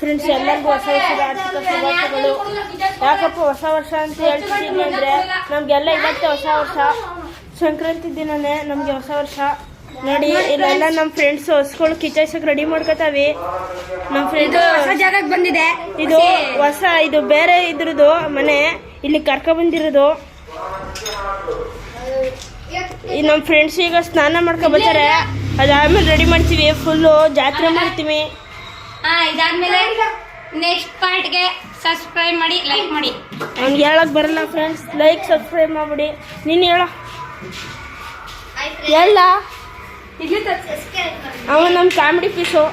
Friends, ಎಲ್ಲರಿಗೂ ಹೊಸ ವರ್ಷದ ಆರ್ಥಿಕ ಶುಭಾಶಯಗಳು. ಯಾಕಪ್ಪ ಹೊಸ ವರ್ಷ ಅಂತ ಹೇಳ್ತಿದ್ದೀನಿ ಅಂದರೆ, ನಮಗೆಲ್ಲ ಇವತ್ತೇ ಹೊಸ ವರ್ಷ, ಸಂಕ್ರಾಂತಿ ದಿನನೇ ನಮಗೆ ಹೊಸ ವರ್ಷ. ನೋಡಿ, ಇಲ್ಲೆಲ್ಲ ನಮ್ಮ ಫ್ರೆಂಡ್ಸ್ ಹೊಸಗಳು ಕಿಚಾಯಿಸಕ್ಕೆ ರೆಡಿ ಮಾಡ್ಕೋತಾವೆ. ನಮ್ಮ ಫ್ರೆಂಡ್ ಹೊಸ ಜಾಗಕ್ಕೆ ಬಂದಿದೆ. ಇದು ಹೊಸ, ಇದು ಬೇರೆ ಇದ್ರದ್ದು ಮನೆ, ಇಲ್ಲಿ ಕರ್ಕೊಬಂದಿರೋದು. ನಮ್ಮ ಫ್ರೆಂಡ್ಸ್ ಈಗ ಸ್ನಾನ ಮಾಡ್ಕೊ ಬರ್ತಾರೆ. ಅದಾದ್ಮೇಲೆ ರೆಡಿ ಮಾಡ್ತೀವಿ, ಫುಲ್ಲು ಜಾತ್ರೆ ಮಾಡ್ತೀವಿ. ಇದಾದ್ಮೇಲೆ ನೆಕ್ಸ್ಟ್ ಪಾರ್ಟ್ಗೆ ಸಬ್ಸ್ಕ್ರೈಬ್ ಮಾಡಿ, ಲೈಕ್ ಮಾಡಿ. ನಮ್ಗೆ ಹೇಳಕ್ ಬರಲ್ಲ ಫ್ರೆಂಡ್ಸ್, ಲೈಕ್ ಸಬ್ಸ್ಕ್ರೈಬ್ ಮಾಡ್ಬಿಡಿ. ನೀನು ಹೇಳ ಎಲ್ಲ ಅವ ನಮ್ಮ ಕಾಮಿಡಿ ಪೀಸು.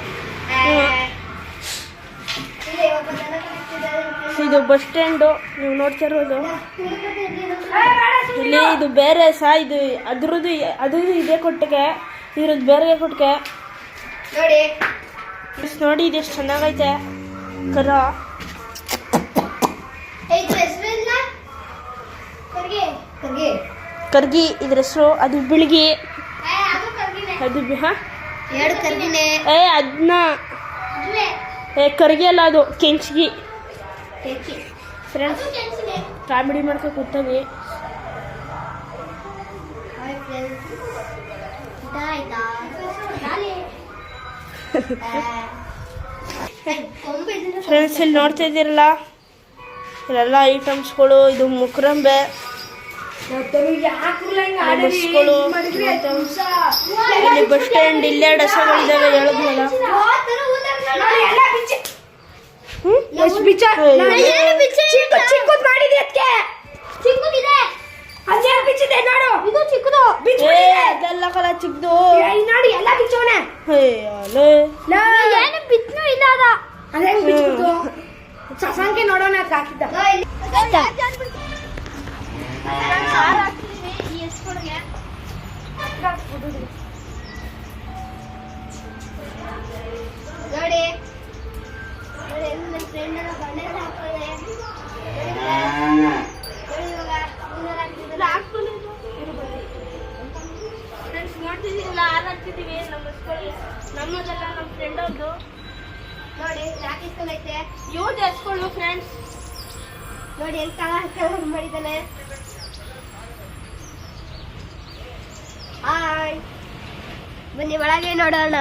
ಇದು ಬಸ್ ಸ್ಟ್ಯಾಂಡು, ನೀವು ನೋಡ್ತಿರೋದು. ಇಲ್ಲಿ ಇದು ಬೇರೆ ಸಹ, ಇದು ಅದ್ರದ್ದು ಇದೇ ಕೊಟ್ಟಿಗೆ, ಇದ್ರದ್ದು ಬೇರೆ ಕೊಟ್ಟಿಗೆ ನೋಡಿ. ಇದೆಷ್ಟು ಚೆನ್ನಾಗೈತೆ ಕರ. ಕರ್ಗಿ ಇದ್ರ ಹೆಸರು. ಅದು ಬಿಳಿಗಿ, ಅದು ಅದನ್ನ ಕರ್ಗಿ ಅಲ್ಲ, ಅದು ಕೆಂಚಗಿ. ಫ್ರೆಂಡ್ಸ್, ಕಾಮಿಡಿ ಮಾಡ್ಕೊ ಕೂತೀವಿ. ಫ್ರೆಂಡ್ಸ್, ಇಲ್ಲಿ ನೋಡ್ತಾ ಇದ್ದೀರಲ್ಲ, ಇಲ್ಲೆಲ್ಲ ಐಟಮ್ಸ್ಗಳು. ಇದು ಮುಕ್ರಂಬೆ, ಬಸ್ಗಳು, ಇಲ್ಲಿ ಬಸ್ ಸ್ಟ್ಯಾಂಡ್. ಇಲ್ಲೇ ಡಸಗಳಿದ್ದಾವೆ, ಹೇಳಿದ್ನಲ್ಲ. ಅದೆಲ್ಲ ಕಲ ಚಿಕ್ಕದು ಸಸಂಖ್ಯೆ ನೋಡೋಣ ಹಾಕಿದ್ದ. ನೋಡಿ, ನೋಡ್ತಿದ್ದೀರಲ್ಲ, ಹಾಲು ಹಾಕ್ತಿದ್ದೀವಿ. ನಮ್ಮದೆಲ್ಲ ನಮ್ಮ ಫ್ರೆಂಡ್ ಅವ್ರದ್ದು. ನೋಡಿ ಯಾಕೆ ಇಷ್ಟೈತೆ ಇವ್ರದ್ದು ಎಸ್ಕೊಳ್ಳು ಫ್ರೆಂಡ್ಸ್. ನೋಡಿ ಎಲ್ಲಿ ಕಲರ್ ಮಾಡಿದ್ದಾನೆ. ಹಾಯ್, ಬನ್ನಿ ಒಳಗೆ ನೋಡೋಣ.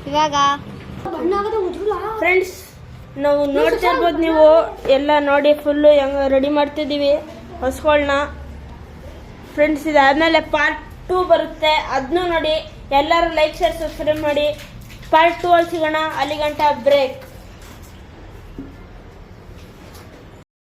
ಇವಾಗ ಫ್ರೆಂಡ್ಸ್, ನಾವು ನೋಡ್ತಾ ಇರ್ಬೋದು, ನೀವು ಎಲ್ಲ ನೋಡಿ ಫುಲ್ಲು ಹೆಂಗೆ ರೆಡಿ ಮಾಡ್ತಿದ್ದೀವಿ ಹೊಸಗಳನ್ನ. ಫ್ರೆಂಡ್ಸ್, ಇದಾದ್ಮೇಲೆ ಪಾರ್ಟ್ 2 ಬರುತ್ತೆ, ಅದನ್ನೂ ನೋಡಿ. ಎಲ್ಲರೂ ಲೈಕ್ ಶೇರ್ ಸಬ್ಸ್ಕ್ರೈಬ್ ಮಾಡಿ. ಪಾರ್ಟ್ 2 ಅಲ್ಲಿ ಸಿಗೋಣ. ಅಲ್ಲಿಗಂಟ ಬ್ರೇಕ್.